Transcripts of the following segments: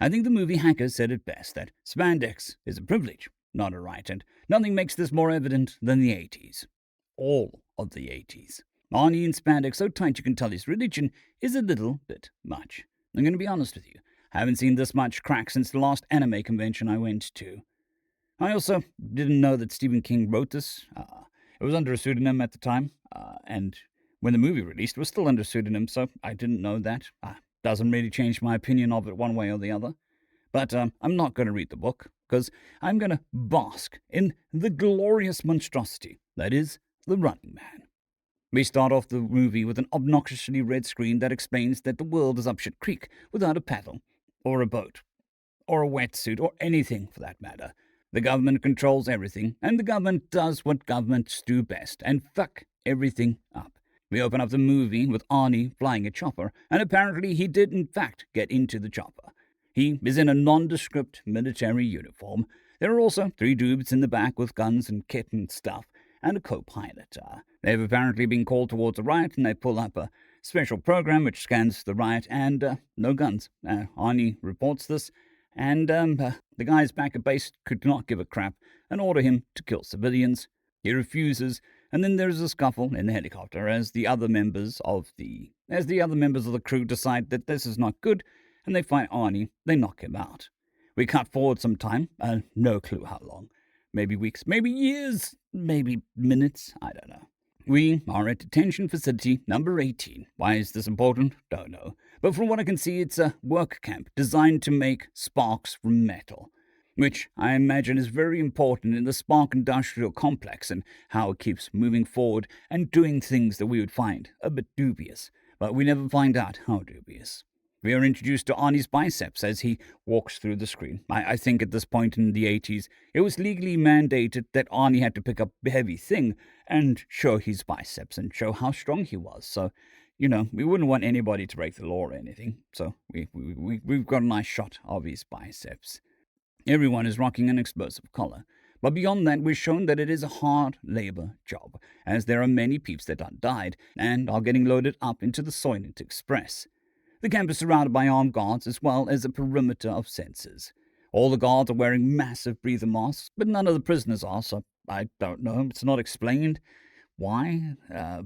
I think the movie hacker said it best that spandex is a privilege, not a right, and nothing makes this more evident than the 80s. All of the 80s. Arnie in spandex so tight you can tell his religion is a little bit much. I'm going to be honest with you. I haven't seen this much crack since the last anime convention I went to. I also didn't know that Stephen King wrote this. It was under a pseudonym at the time, and when the movie released, it was still under a pseudonym, so I didn't know that. Doesn't really change my opinion of it one way or the other. But I'm not going to read the book, because I'm going to bask in the glorious monstrosity that is the Running Man. We start off the movie with an obnoxiously red screen that explains that the world is up shit creek without a paddle, or a boat, or a wetsuit, or anything for that matter. The government controls everything, and the government does what governments do best, and fuck everything up. We open up the movie with Arnie flying a chopper, and apparently he did in fact get into the chopper. He is in a nondescript military uniform. There are also 3 dudes in the back with guns and kit and stuff, and a co-pilot. They've apparently been called towards a riot, and they pull up a special program which scans the riot, and no guns. Arnie reports this, and the guys back at base could not give a crap and order him to kill civilians. He refuses, and then there's a scuffle in the helicopter as the other members of the crew decide that this is not good, and they fight Arnie. They knock him out. We cut forward some time, no clue how long. Maybe weeks, maybe years, maybe minutes, I don't know. We are at detention facility number 18. Why is this important? Don't know. But from what I can see, it's a work camp designed to make sparks from metal, which I imagine is very important in the spark industrial complex and how it keeps moving forward and doing things that we would find a bit dubious. But we never find out how dubious. We are introduced to Arnie's biceps as he walks through the screen. I think at this point in the 80s, it was legally mandated that Arnie had to pick up a heavy thing and show his biceps and show how strong he was. So, we wouldn't want anybody to break the law or anything. So we've got a nice shot of his biceps. Everyone is rocking an explosive collar. But beyond that, we're shown that it is a hard labor job, as there are many peeps that are died and are getting loaded up into the Soylent Express. The camp is surrounded by armed guards as well as a perimeter of sensors. All the guards are wearing massive breather masks, but none of the prisoners are, so I don't know. It's not explained why,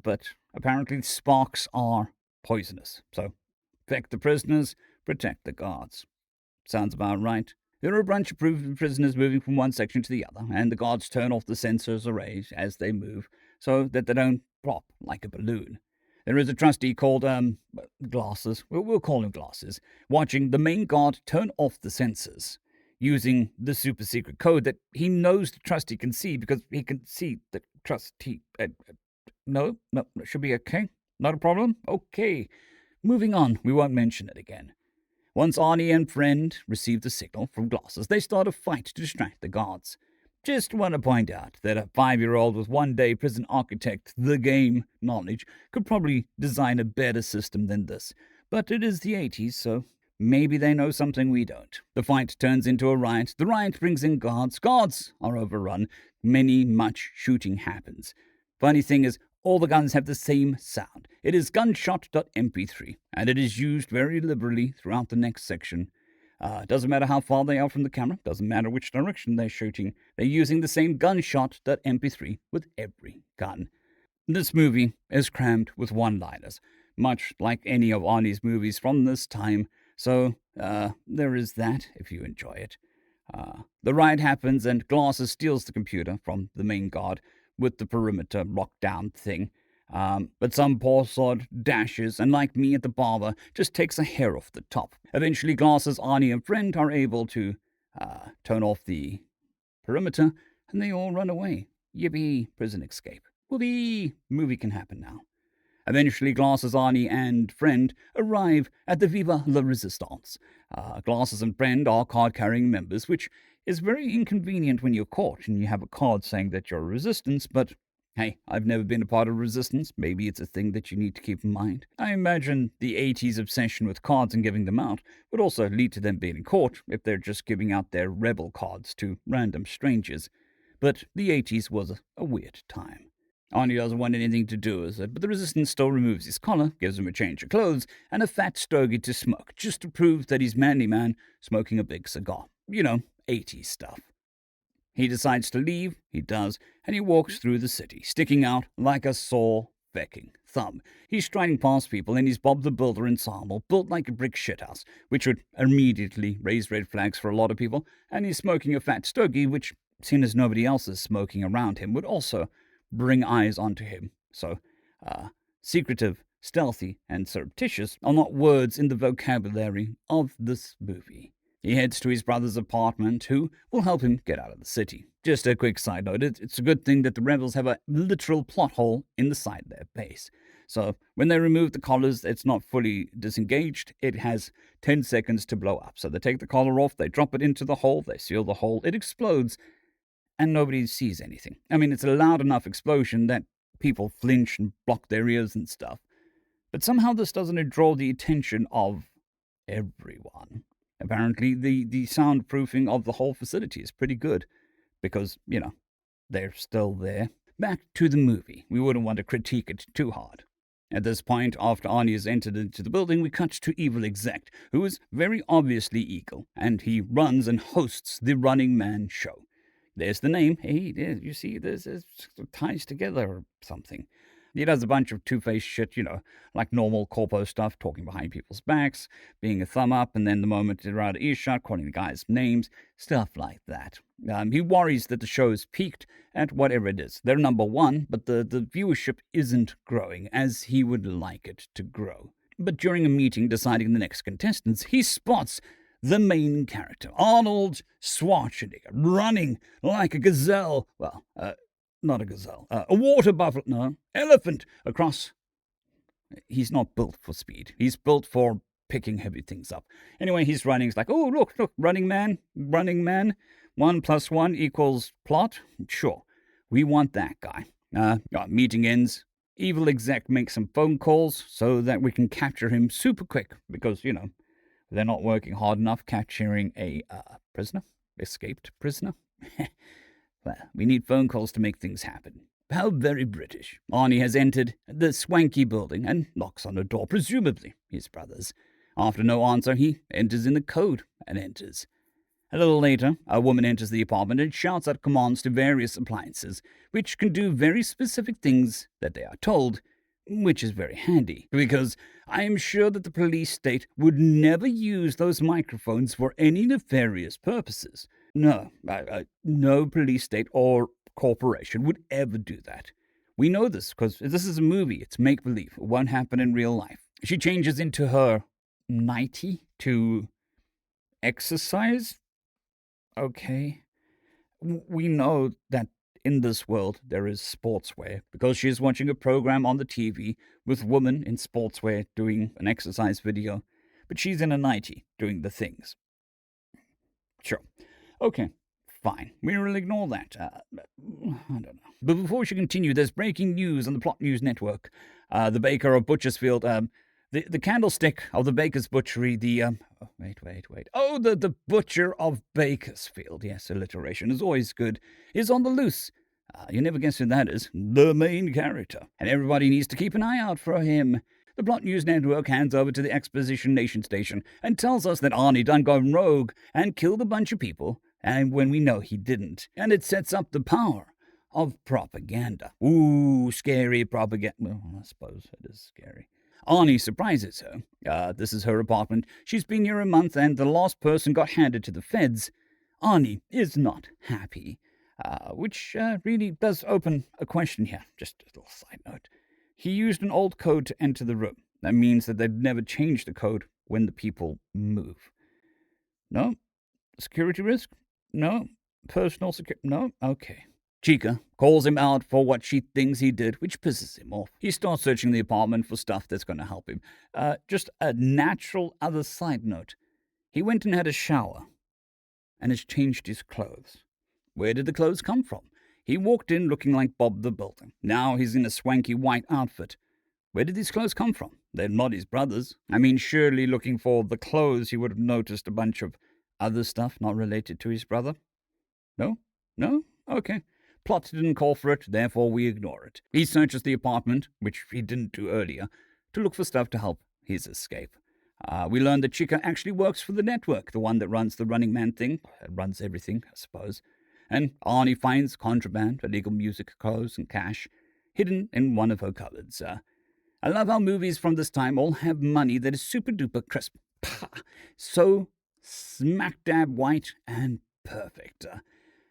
but apparently sparks are poisonous. So protect the prisoners, protect the guards. Sounds about right. There are a bunch of prisoners moving from one section to the other, and the guards turn off the sensors arrays as they move so that they don't plop like a balloon. There is a trustee called, Glasses, we'll call him Glasses, watching the main guard turn off the sensors, using the super secret code that he knows the trustee can see because he can see the trustee. No, it should be okay. Not a problem? Okay. Moving on, we won't mention it again. Once Arnie and friend receive the signal from Glasses, they start a fight to distract the guards. Just want to point out that a 5-year-old with one-day prison architect the game knowledge could probably design a better system than this. But it is the 80s, so maybe they know something we don't. The fight turns into a riot. The riot brings in guards. Guards are overrun. Much shooting happens. Funny thing is, all the guns have the same sound. It is gunshot.mp3, and it is used very liberally throughout the next section. Doesn't matter how far they are from the camera, doesn't matter which direction they're shooting, they're using the same gunshot.mp3 with every gun. This movie is crammed with one-liners, much like any of Arnie's movies from this time, so there is that if you enjoy it. The riot happens and Glasses steals the computer from the main guard with the perimeter lockdown thing. But some poor sod dashes, and like me at the barber, just takes a hair off the top. Eventually, Glasses, Arnie, and friend are able to turn off the perimeter, and they all run away. Yippee, prison escape. Whoopee, movie can happen now. Eventually, Glasses, Arnie, and friend arrive at the Viva la Resistance. Glasses and friend are card-carrying members, which is very inconvenient when you're caught and you have a card saying that you're a resistance, but hey, I've never been a part of resistance. Maybe it's a thing that you need to keep in mind. I imagine the 80s obsession with cards and giving them out would also lead to them being caught if they're just giving out their rebel cards to random strangers. But the 80s was a weird time. Arnie doesn't want anything to do with it, but the resistance still removes his collar, gives him a change of clothes, and a fat stogie to smoke, just to prove that he's manly man smoking a big cigar. 80s stuff. He decides to leave, he does, and he walks through the city, sticking out like a sore fecking thumb. He's striding past people in his Bob the Builder ensemble, built like a brick shithouse, which would immediately raise red flags for a lot of people, and he's smoking a fat stogie, which, seeing as nobody else is smoking around him, would also bring eyes onto him. So, secretive, stealthy, and surreptitious are not words in the vocabulary of this movie. He heads to his brother's apartment, who will help him get out of the city. Just a quick side note, it's a good thing that the rebels have a literal plot hole in the side of their base. So when they remove the collars, it's not fully disengaged. It has 10 seconds to blow up. So they take the collar off, they drop it into the hole, they seal the hole, it explodes, and nobody sees anything. I mean, it's a loud enough explosion that people flinch and block their ears and stuff. But somehow this doesn't draw the attention of everyone. Apparently, the soundproofing of the whole facility is pretty good because, they're still there. Back to the movie. We wouldn't want to critique it too hard. At this point, after Arnie has entered into the building, we cut to Evil Exec, who is very obviously Eagle, and he runs and hosts the Running Man show. There's the name. Hey, you see, this ties together or something. He does a bunch of two-faced shit, like normal corpo stuff, talking behind people's backs, being a thumb up, and then the moment they're out of earshot, calling the guys names, stuff like that. He worries that the show is peaked at whatever it is. They're number one, but the viewership isn't growing as he would like it to grow. But during a meeting deciding the next contestants, he spots the main character, Arnold Schwarzenegger, running like a gazelle. Well, not a gazelle. A water buffalo. No, elephant across. He's not built for speed. He's built for picking heavy things up. Anyway, he's running. He's like, oh, look, running man. 1 + 1 = plot. Sure, we want that guy. Meeting ends. Evil Exec makes some phone calls so that we can capture him super quick because, they're not working hard enough capturing a escaped prisoner. Well, we need phone calls to make things happen. How very British. Arnie has entered the swanky building and knocks on the door, presumably his brother's. After no answer, he enters in the code and enters. A little later, a woman enters the apartment and shouts out commands to various appliances, which can do very specific things that they are told, which is very handy, because I am sure that the police state would never use those microphones for any nefarious purposes. No, no police state or corporation would ever do that. We know this because this is a movie. It's make-believe. It won't happen in real life. She changes into her nightie to exercise. Okay. We know that in this world there is sportswear because she is watching a program on the TV with women in sportswear doing an exercise video, but she's in a nightie doing the things. Sure. Okay, fine. We will ignore that. I don't know. But before she continues, there's breaking news on the Plot News Network. The baker of Butchersfield, the candlestick of the baker's butchery, wait. Oh, the butcher of Bakersfield. Yes, alliteration is always good. Is on the loose. You never guess who that is. The main character. And everybody needs to keep an eye out for him. The Plot News Network hands over to the Exposition Nation station and tells us that Arnie done gone rogue and killed a bunch of people, and when we know he didn't. And it sets up the power of propaganda. Ooh, scary propaganda. Well, I suppose it is scary. Arnie surprises her. This is her apartment. She's been here a month, and the last person got handed to the feds. Arnie is not happy, which really does open a question here. Just a little side note. He used an old code to enter the room. That means that they'd never change the code when the people move. No? Security risk? No? Personal security? No? Okay. Chica calls him out for what she thinks he did, which pisses him off. He starts searching the apartment for stuff that's going to help him. Just a natural other side note. He went and had a shower and has changed his clothes. Where did the clothes come from? He walked in looking like Bob the Builder. Now he's in a swanky white outfit. Where did these clothes come from? They're not his brother's. I mean, surely looking for the clothes, he would have noticed a bunch of other stuff not related to his brother. No? No? Okay. plot didn't call for it, therefore we ignore it. He searches the apartment, which he didn't do earlier, to look for stuff to help his escape. We learn that Chica actually works for the network, the one that runs the Running Man thing. It runs everything, I suppose. And Arnie finds contraband, illegal music, clothes, and cash hidden in one of her cupboards. I love how movies from this time all have money that is super duper crisp. So smack dab white and perfect.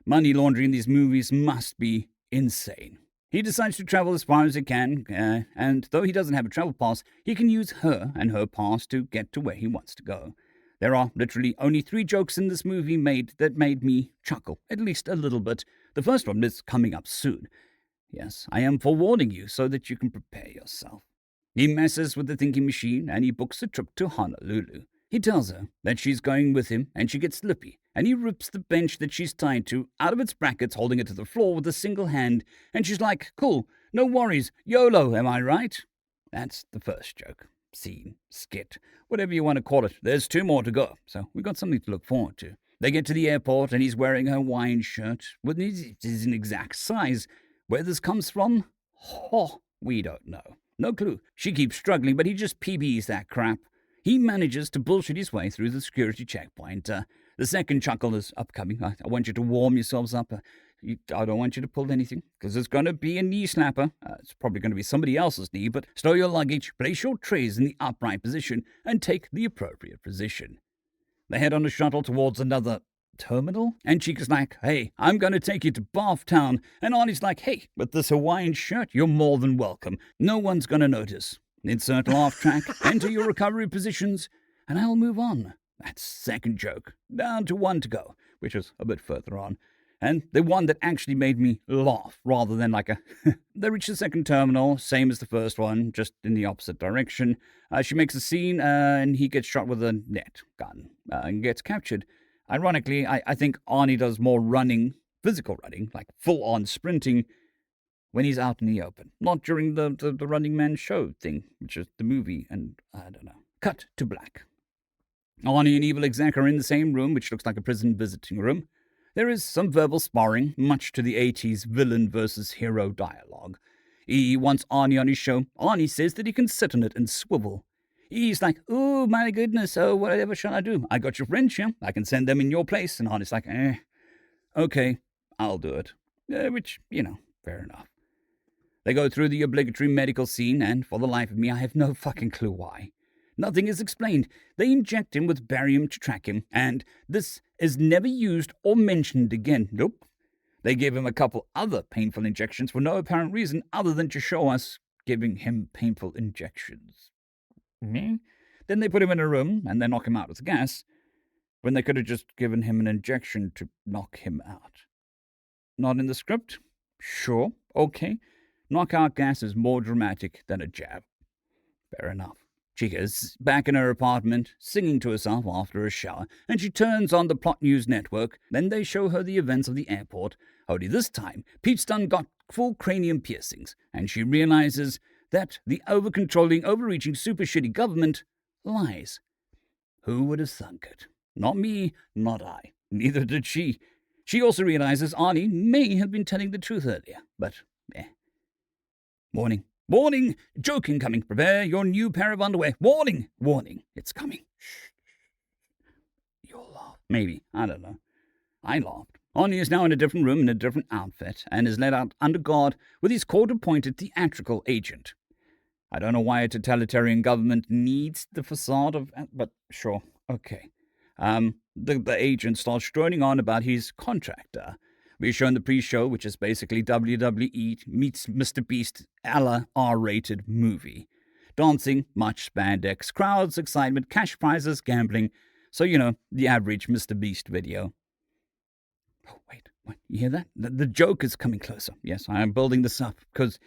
Money laundering in these movies must be insane. He decides to travel as far as he can, and though he doesn't have a travel pass, he can use her and her pass to get to where he wants to go. There are literally only 3 jokes in this movie that made me chuckle, at least a little bit. The first one is coming up soon. Yes, I am forewarning you so that you can prepare yourself. He messes with the thinking machine and he books a trip to Honolulu. He tells her that she's going with him and she gets slippy, and he rips the bench that she's tied to out of its brackets, holding it to the floor with a single hand, and she's like, cool, no worries, YOLO, am I right? That's the first joke, scene, skit, whatever you want to call it. There's 2 more to go, so we've got something to look forward to. They get to the airport and he's wearing her Hawaiian shirt, with his an exact size. Where this comes from? We don't know. No clue. She keeps struggling, but he just PBs that crap. He manages to bullshit his way through the security checkpoint. The second chuckle is upcoming. I want you to warm yourselves up. I don't want you to pull anything, because there's going to be a knee slapper. It's probably going to be somebody else's knee, but stow your luggage, place your trays in the upright position, and take the appropriate position. They head on a shuttle towards another terminal, and Chica's like, hey, I'm going to take you to Bath Town, and Arnie's like, hey, with this Hawaiian shirt, you're more than welcome. No one's going to notice. Insert laugh track, enter your recovery positions, and I'll move on. That's second joke. Down to 1 to go, which is a bit further on. And the one that actually made me laugh, rather than like a... They reach the second terminal, same as the first one, just in the opposite direction. She makes a scene, and he gets shot with a net gun, and gets captured. Ironically, I think Arnie does more running, physical running, like full-on sprinting, when he's out in the open. Not during the Running Man show thing, which is the movie, and I don't know. Cut to black. Arnie and Evil Exec are in the same room, which looks like a prison visiting room. There is some verbal sparring, much to the 80s villain versus hero dialogue. E wants Arnie on his show. Arnie says that he can sit on it and swivel. E's like, oh my goodness, oh, whatever shall I do? I got your friends here. I can send them in your place. And Arnie's like, okay, I'll do it. Which, fair enough. They go through the obligatory medical scene, and for the life of me, I have no fucking clue why. Nothing is explained. They inject him with barium to track him, and this is never used or mentioned again. Nope. They give him a couple other painful injections for no apparent reason other than to show us giving him painful injections. Then they put him in a room, and they knock him out with gas, when they could have just given him an injection to knock him out. Not in the script? Sure, okay. Knockout gas is more dramatic than a jab. Fair enough. Chica's back in her apartment, singing to herself after a shower, and she turns on the Plot News Network. Then they show her the events of the airport. Only this time, Pete's done got full cranium piercings, and she realizes that the over-controlling, overreaching, super shitty government lies. Who would have thunk it? Not me, not I. Neither did she. She also realizes Arnie may have been telling the truth earlier, but Warning. Warning! Joke incoming. Prepare your new pair of underwear. Warning! Warning. It's coming. Shh. You'll laugh. Maybe. I don't know. I laughed. Arnie is now in a different room in a different outfit and is let out under guard with his court-appointed theatrical agent. I don't know why a totalitarian government needs the facade of... But sure. Okay. The agent starts droning on about his contractor. We're shown the pre-show, which is basically WWE meets Mr. Beast a la R-rated movie. Dancing, much spandex, crowds, excitement, cash prizes, gambling. So, the average Mr. Beast video. Oh, wait, what? You hear that? The joke is coming closer. Yes, I am building this up, because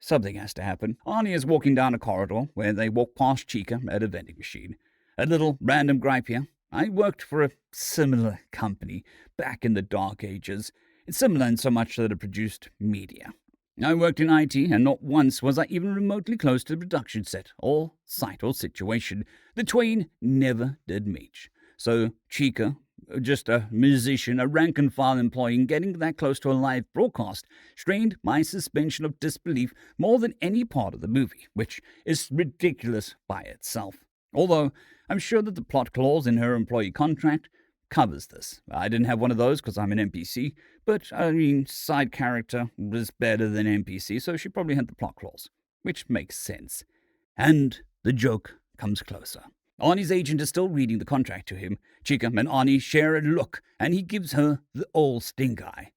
something has to happen. Arnie is walking down a corridor where they walk past Chica at a vending machine. A little random gripe here. I worked for a similar company back in the dark ages. It's similar in so much that it produced media. I worked in IT, and not once was I even remotely close to the production set, or site, or situation. The twain never did meet. So Chica, just a musician, a rank-and-file employee, and getting that close to a live broadcast strained my suspension of disbelief more than any part of the movie, which is ridiculous by itself. Although, I'm sure that the plot clause in her employee contract covers this. I didn't have one of those because I'm an NPC, but, side character was better than NPC, so she probably had the plot clause, which makes sense. And the joke comes closer. Arnie's agent is still reading the contract to him. Chica and Arnie share a look, and he gives her the old stink eye.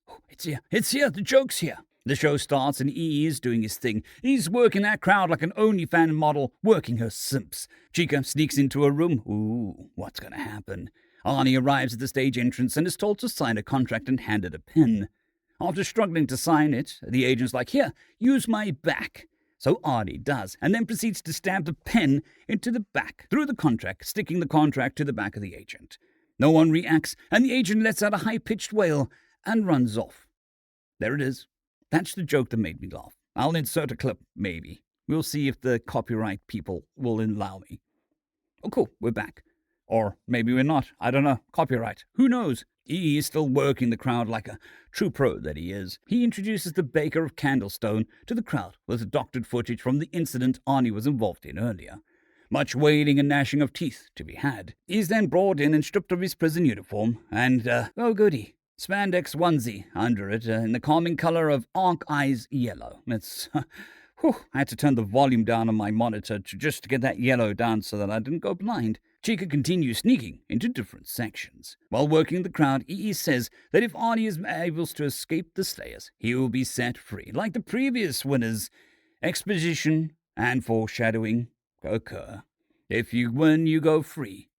Oh, it's here, the joke's here. The show starts, and E is doing his thing. He's working that crowd like an OnlyFans model, working her simps. Chica sneaks into her room. Ooh, what's gonna happen? Arnie arrives at the stage entrance and is told to sign a contract and handed a pen. After struggling to sign it, the agent's like, here, use my back. So Arnie does, and then proceeds to stab the pen into the back, through the contract, sticking the contract to the back of the agent. No one reacts, and the agent lets out a high-pitched wail and runs off. There it is. That's the joke that made me laugh. I'll insert a clip, maybe. We'll see if the copyright people will allow me. Oh, cool, we're back. Or maybe we're not. I don't know. Copyright. Who knows? E is still working the crowd like a true pro that he is. He introduces the baker of Candlestone to the crowd with doctored footage from the incident Arnie was involved in earlier. Much wailing and gnashing of teeth to be had. He's then brought in and stripped of his prison uniform and, oh goody, spandex onesie under it in the calming color of Arc Eyes yellow. It's... I had to turn the volume down on my monitor just to get that yellow down so that I didn't go blind. Chica continues sneaking into different sections. While working the crowd, EE says that if Arnie is able to escape the Slayers, he will be set free. Like the previous winners, exposition and foreshadowing occur. If you win, you go free.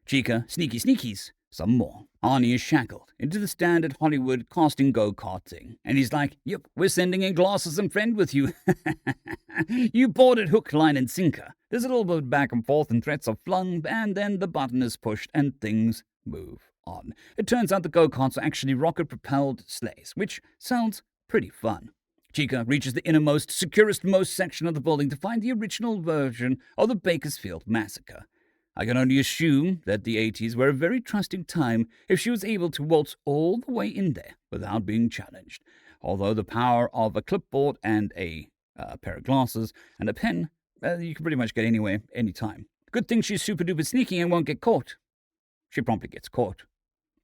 Chica sneakies some more. Arnie is shackled into the standard Hollywood casting go-kart thing. And he's like, yep, we're sending in glasses and friend with you. You bought it hook, line, and sinker. There's a little bit of back and forth and threats are flung, and then the button is pushed and things move on. It turns out the go-karts are actually rocket-propelled sleighs, which sounds pretty fun. Chica reaches the innermost, securest-most section of the building to find the original version of the Bakersfield Massacre. I can only assume that the 80s were a very trusting time if she was able to waltz all the way in there without being challenged. Although the power of a clipboard and a pair of glasses and a pen, you can pretty much get anywhere, anytime. Good thing she's super-duper sneaky and won't get caught. She promptly gets caught.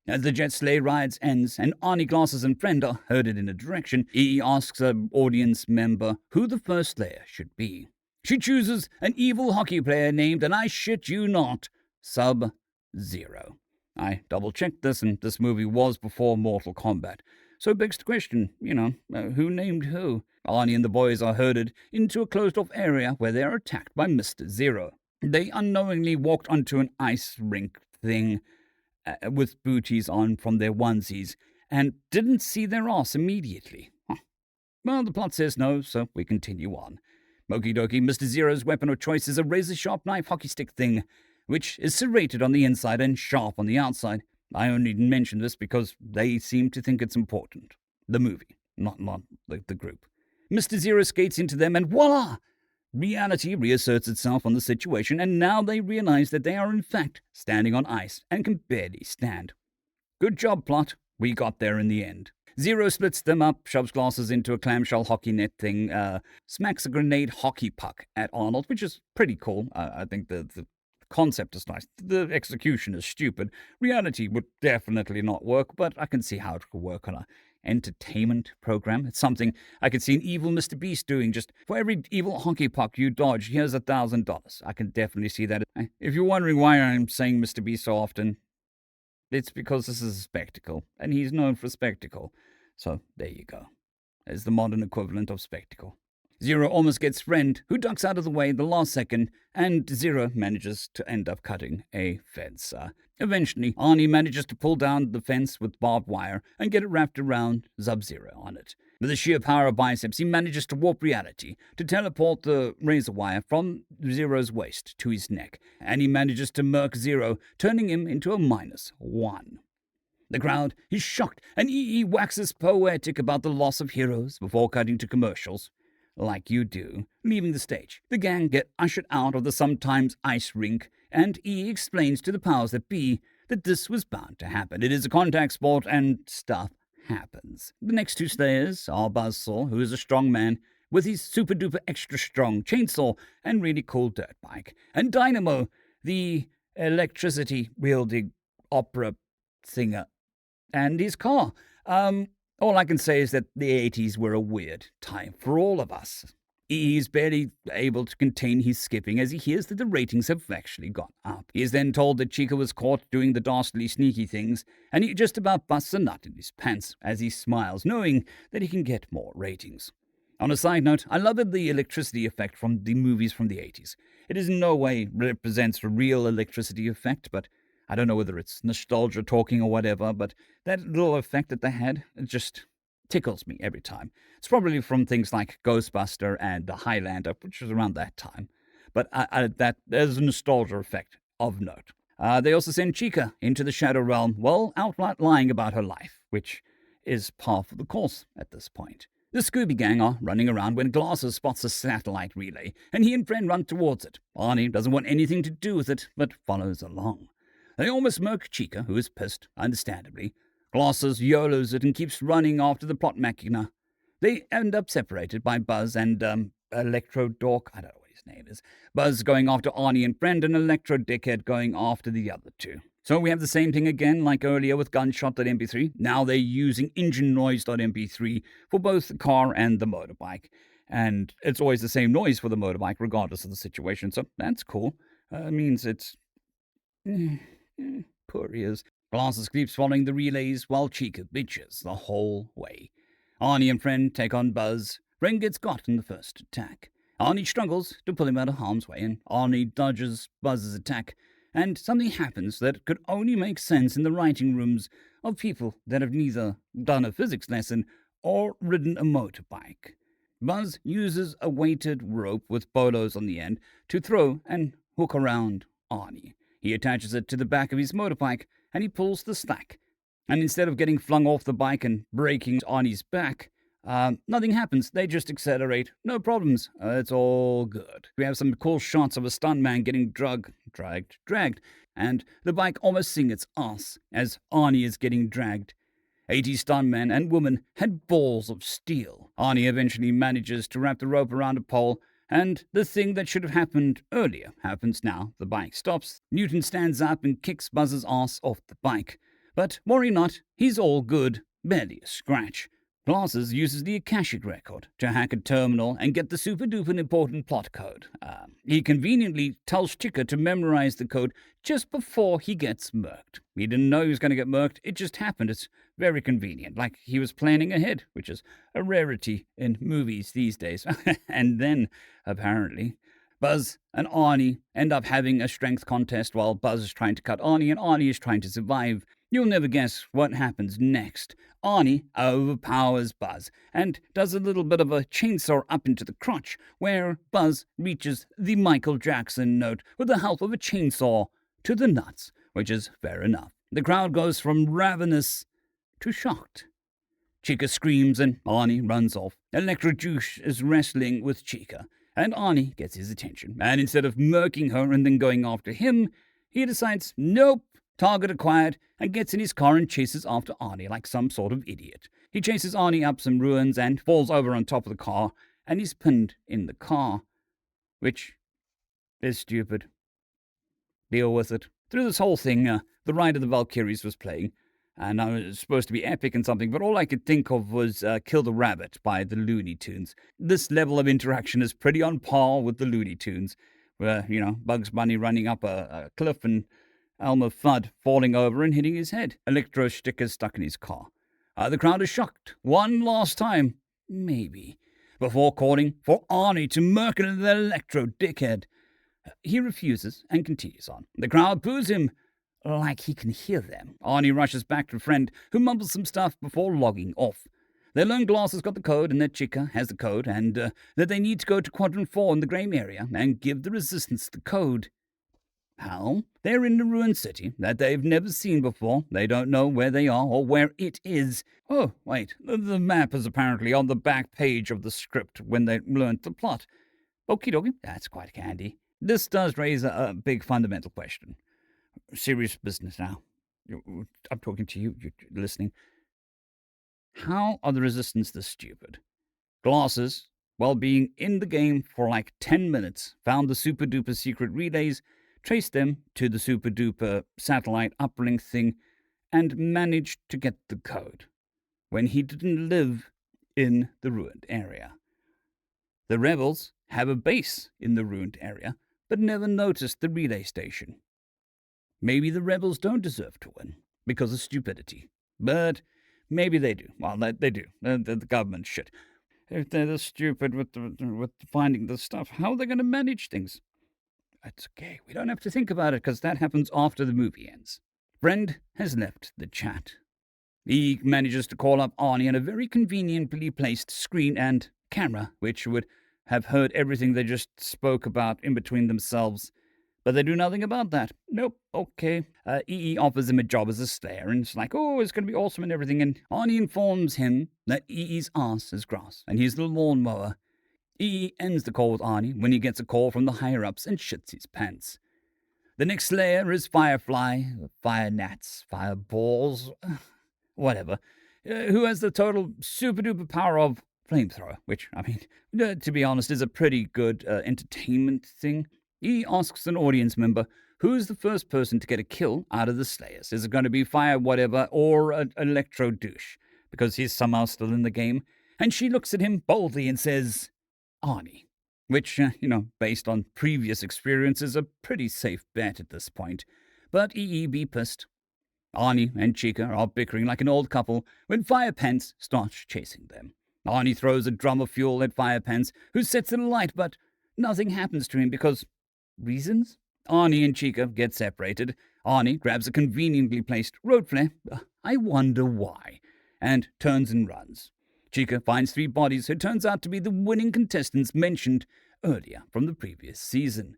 As the jet sleigh rides ends and Arnie, glasses, and friend are herded in a direction, E asks an audience member who the first Slayer should be. She chooses an evil hockey player named, and I shit you not, Sub-Zero. I double-checked this, and this movie was before Mortal Kombat. So it begs the question, who named who? Arnie and the boys are herded into a closed-off area where they are attacked by Mr. Zero. They unknowingly walked onto an ice rink thing with booties on from their onesies and didn't see their ass immediately. Well, the plot says no, so we continue on. Okie dokie, Mr. Zero's weapon of choice is a razor-sharp knife hockey stick thing, which is serrated on the inside and sharp on the outside. I only mention this because they seem to think it's important. The movie, not the group. Mr. Zero skates into them and voila! Reality reasserts itself on the situation, and now they realize that they are in fact standing on ice and can barely stand. Good job, plot. We got there in the end. Zero splits them up, shoves glasses into a clamshell hockey net thing, smacks a grenade hockey puck at Arnold, which is pretty cool. I think the concept is nice. The execution is stupid. Reality would definitely not work, but I can see how it could work on an entertainment program. It's something I could see an evil Mr. Beast doing. Just for every evil hockey puck you dodge, here's $1,000. I can definitely see that. If you're wondering why I'm saying Mr. Beast so often, it's because this is a spectacle, and he's known for spectacle. So, there you go. There's the modern equivalent of spectacle. Zero almost gets friend, who ducks out of the way in the last second, and Zero manages to end up cutting a fence. Eventually, Arnie manages to pull down the fence with barbed wire and get it wrapped around Sub-Zero on it. With the sheer power of biceps, he manages to warp reality, to teleport the razor wire from Zero's waist to his neck, and he manages to murk Zero, turning him into a -1. The crowd is shocked, and EE waxes poetic about the loss of heroes before cutting to commercials. Like you do, leaving the stage. The gang get ushered out of the sometimes ice rink, and EE explains to the powers that be that this was bound to happen. It is a contact sport and stuff happens. The next two slayers are Buzzsaw, who is a strong man with his super duper extra strong chainsaw and really cool dirt bike, and Dynamo, the electricity wielding opera singer, and his car. All I can say is that the 80s were a weird time for all of us. He's barely able to contain his skipping as he hears that the ratings have actually gone up. He is then told that Chica was caught doing the dastardly sneaky things, and he just about busts a nut in his pants as he smiles, knowing that he can get more ratings. On a side note, I love the electricity effect from the movies from the 80s. It is in no way represents a real electricity effect, but I don't know whether it's nostalgia talking or whatever, but that little effect that they had, it just tickles me every time. It's probably from things like Ghostbuster and The Highlander, which was around that time. But that there's a nostalgia effect of note. They also send Chica into the Shadow Realm, outright lying about her life, which is par for the course at this point. The Scooby Gang are running around when Glasses spots a satellite relay, and he and Friend run towards it. Arnie doesn't want anything to do with it, but follows along. They almost murk Chica, who is pissed, understandably. Glasses YOLOs it and keeps running after the plot machina. They end up separated by Buzz and, Electro Dork, I don't know what his name is. Buzz going after Arnie and Friend, and Electro Dickhead going after the other two. So we have the same thing again, like earlier with Gunshot.mp3. Now they're using engine noise.mp3 for both the car and the motorbike. And it's always the same noise for the motorbike, regardless of the situation. So that's cool. Means it's... poor ears. Glasses keeps following the relays while Chica bitches the whole way. Arnie and Friend take on Buzz. Friend gets got in the first attack. Arnie struggles to pull him out of harm's way, and Arnie dodges Buzz's attack. And something happens that could only make sense in the writing rooms of people that have neither done a physics lesson or ridden a motorbike. Buzz uses a weighted rope with bolos on the end to throw and hook around Arnie. He attaches it to the back of his motorbike, and he pulls the slack. And instead of getting flung off the bike and breaking Arnie's back, nothing happens. They just accelerate. No problems. It's all good. We have some cool shots of a stuntman getting dragged, and the bike almost sings its ass as Arnie is getting dragged. 80 stuntmen and women had balls of steel. Arnie eventually manages to wrap the rope around a pole, and the thing that should have happened earlier happens now. The bike stops. Newton stands up and kicks Buzz's ass off the bike. But worry not, he's all good. Barely a scratch. Glasses uses the Akashic record to hack a terminal and get the super-duper important plot code. He conveniently tells Chica to memorize the code just before he gets murked. He didn't know he was going to get murked. It just happened. It's very convenient, like he was planning ahead, which is a rarity in movies these days. And then, apparently, Buzz and Arnie end up having a strength contest while Buzz is trying to cut Arnie and Arnie is trying to survive. You'll never guess what happens next. Arnie overpowers Buzz and does a little bit of a chainsaw up into the crotch, where Buzz reaches the Michael Jackson note with the help of a chainsaw to the nuts, which is fair enough. The crowd goes from ravenous to shocked. Chica screams and Arnie runs off. Electro Juice is wrestling with Chica, and Arnie gets his attention. And instead of murking her and then going after him, he decides, nope, target acquired, and gets in his car and chases after Arnie like some sort of idiot. He chases Arnie up some ruins and falls over on top of the car, and he's pinned in the car, which is stupid. Deal with it. Through this whole thing, the Ride of the Valkyries was playing, and it was supposed to be epic and something, but all I could think of was Kill the Rabbit by the Looney Tunes. This level of interaction is pretty on par with the Looney Tunes, where, Bugs Bunny running up a cliff and Elmer Fudd falling over and hitting his head. Electro stickers stuck in his car. The crowd is shocked. One last time, maybe, before calling for Arnie to murder the Electro dickhead. He refuses and continues on. The crowd boos him like he can hear them. Arnie rushes back to a friend who mumbles some stuff before logging off. They learn Glass has got the code and that Chica has the code, and that they need to go to Quadrant 4 in the Grey Area and give the Resistance the code. How? They're in a ruined city that they've never seen before. They don't know where they are or where it is. Oh, wait, the map is apparently on the back page of the script when they learnt the plot. Okie dokie, that's quite handy. This does raise a big fundamental question. Serious business now. I'm talking to you, you're listening. How are the Resistance this stupid? Glasses, while being in the game for like 10 minutes, found the super duper secret relays, traced them to the super duper satellite uplink thing, and managed to get the code when he didn't live in the ruined area. The rebels have a base in the ruined area, but never noticed the relay station. Maybe the rebels don't deserve to win because of stupidity, but maybe they do. Well, they do. The government shit. If they're this stupid with finding the stuff, how are they going to manage things? It's okay. We don't have to think about it because that happens after the movie ends. Friend has left the chat. He manages to call up Arnie on a very conveniently placed screen and camera, which would have heard everything they just spoke about in between themselves. But they do nothing about that. Nope, okay. EE offers him a job as a slayer, and it's like, oh, it's going to be awesome and everything. And Arnie informs him that EE's ass is grass, and he's the lawnmower. EE ends the call with Arnie when he gets a call from the higher-ups and shits his pants. The next slayer is Firefly, fire gnats, fireballs, whatever, who has the total super-duper power of flamethrower, which, I mean, to be honest, is a pretty good entertainment thing. He asks an audience member, who's the first person to get a kill out of the Slayers? Is it going to be Fire Whatever or an Electro Douche? Because he's somehow still in the game. And she looks at him boldly and says, Arnie. Which, based on previous experiences, a pretty safe bet at this point. But EE be pissed. Arnie and Chica are bickering like an old couple when Fire Pants starts chasing them. Arnie throws a drum of fuel at Fire Pants, who sets it alight, but nothing happens to him because reasons? Arnie and Chica get separated. Arnie grabs a conveniently placed road flare, I wonder why, and turns and runs. Chica finds 3 bodies who turns out to be the winning contestants mentioned earlier from the previous season.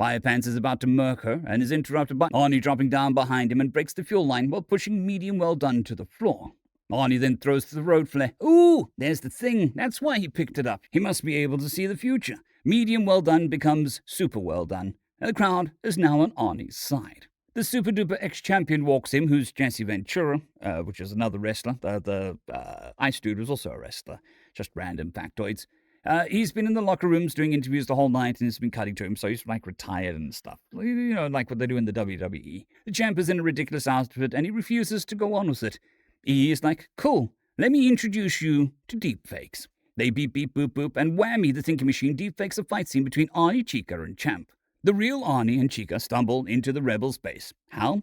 Firepants is about to murk her and is interrupted by Arnie dropping down behind him and breaks the fuel line while pushing medium well done to the floor. Arnie then throws the road flare. Ooh, there's the thing. That's why he picked it up. He must be able to see the future. Medium well done becomes super well done. And the crowd is now on Arnie's side. The super duper ex-champion walks in, who's Jesse Ventura, which is another wrestler. The Ice Dude was also a wrestler. Just random factoids. He's been in the locker rooms doing interviews the whole night and it's been cutting to him, so he's like retired and stuff. Like what they do in the WWE. The champ is in a ridiculous outfit and he refuses to go on with it. He is like, cool, let me introduce you to deepfakes. They beep beep boop boop and whammy, the thinking machine deepfakes a fight scene between Arnie, Chica, and Champ. The real Arnie and Chica stumble into the rebels' base. How?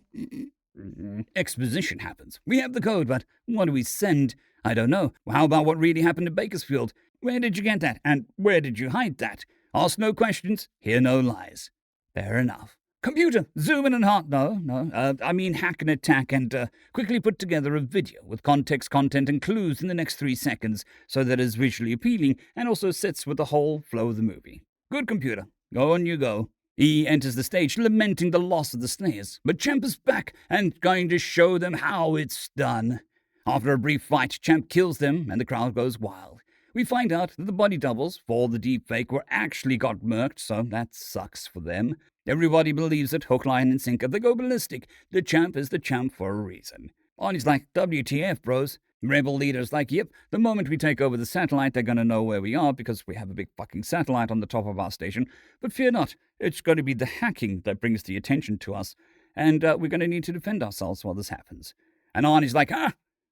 Exposition happens. We have the code, but what do we send? I don't know. How about what really happened in Bakersfield? Where did you get that? And where did you hide that? Ask no questions, hear no lies. Fair enough. Computer, zoom in and hack and attack and quickly put together a video with context, content, and clues in the next 3 seconds so that it's visually appealing and also sits with the whole flow of the movie. Good computer. Go on you go. He enters the stage lamenting the loss of the Slayers, but Champ is back and going to show them how it's done. After a brief fight, Champ kills them and the crowd goes wild. We find out that the body doubles for the deepfake were actually got murked, so that sucks for them. Everybody believes it, hook, line, and sinker. They go ballistic. The champ is the champ for a reason. Arnie's like, WTF, bros. Rebel leader's like, yep, the moment we take over the satellite, they're going to know where we are because we have a big fucking satellite on the top of our station. But fear not, it's going to be the hacking that brings the attention to us. And we're going to need to defend ourselves while this happens. And Arnie's like,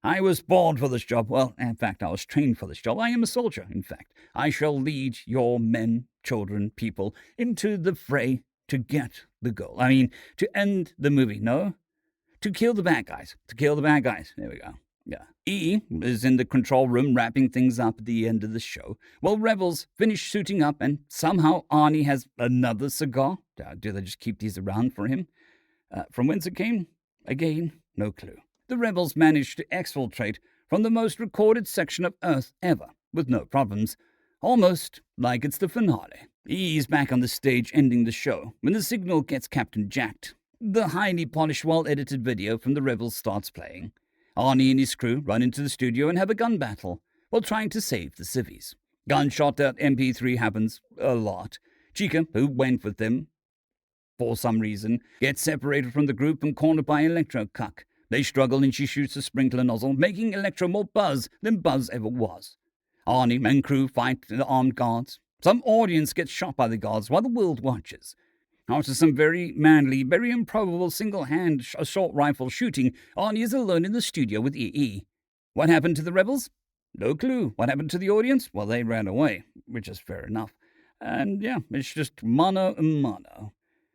I was born for this job. Well, in fact, I was trained for this job. I am a soldier, in fact. I shall lead your men, children, people into the fray to get the goal. I mean, to end the movie, no? To kill the bad guys. To kill the bad guys. There we go. Yeah. E is in the control room wrapping things up at the end of the show, while rebels finish suiting up and somehow Arnie has another cigar. Do they just keep these around for him? From whence it came? Again, no clue. The rebels manage to exfiltrate from the most recorded section of Earth ever, with no problems. Almost like it's the finale. He's back on the stage ending the show when the signal gets Captain Jacked. The highly polished, well-edited video from the rebels starts playing. Arnie and his crew run into the studio and have a gun battle while trying to save the civvies. Gunshot at MP3 happens a lot. Chica, who went with them, for some reason, gets separated from the group and cornered by Electro Cuck. They struggle and she shoots a sprinkler nozzle, making Electro more Buzz than Buzz ever was. Arnie and crew fight the armed guards. Some audience gets shot by the guards while the world watches. After some very manly, very improbable single-hand assault rifle shooting, Arnie is alone in the studio with EE. What happened to the rebels? No clue. What happened to the audience? Well, they ran away, which is fair enough. And yeah, it's just mono and mono.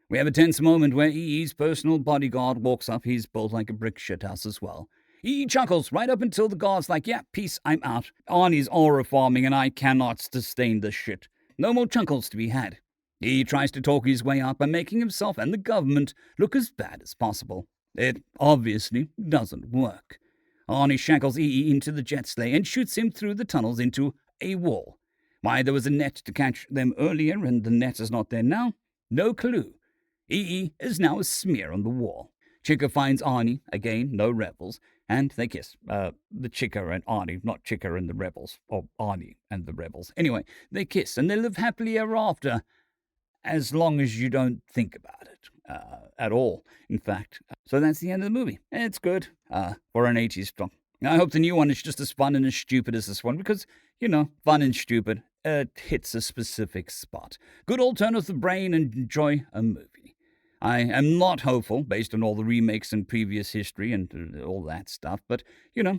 We have a tense moment where EE's personal bodyguard walks up. He's built like a brick shithouse as well. EE chuckles right up until the guard's like, yeah, peace, I'm out. Arnie's aura farming and I cannot sustain this shit. No more chuckles to be had. He tries to talk his way up by making himself and the government look as bad as possible. It obviously doesn't work. Arnie shackles EE into the jet sleigh and shoots him through the tunnels into a wall. Why there was a net to catch them earlier and the net is not there now? No clue. EE is now a smear on the wall. Chica finds Arnie, again, no rebels, and they kiss. The Chica and Arnie, not Chica and the rebels, or Arnie and the rebels. Anyway, they kiss and they live happily ever after, as long as you don't think about it at all, in fact. So that's the end of the movie. It's good for an 80s film. I hope the new one is just as fun and as stupid as this one, because, fun and stupid, it hits a specific spot. Good old turn of the brain and enjoy a movie. I am not hopeful, based on all the remakes and previous history and all that stuff, but,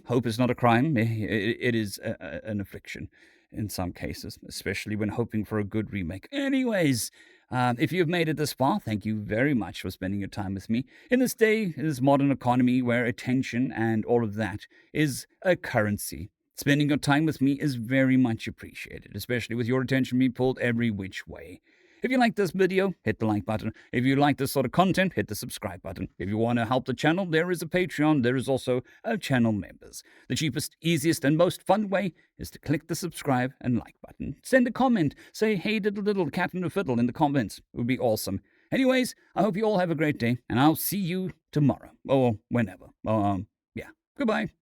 hope is not a crime. It is an affliction in some cases, especially when hoping for a good remake. Anyways, if you've made it this far, thank you very much for spending your time with me. In this day, in this modern economy where attention and all of that is a currency, spending your time with me is very much appreciated, especially with your attention being pulled every which way. If you like this video, hit the like button. If you like this sort of content, hit the subscribe button. If you want to help the channel, there is a Patreon. There is also a channel members. The cheapest, easiest, and most fun way is to click the subscribe and like button. Send a comment. Say, hey, little cat and a fiddle in the comments. It would be awesome. Anyways, I hope you all have a great day, and I'll see you tomorrow. Or whenever. Yeah. Goodbye.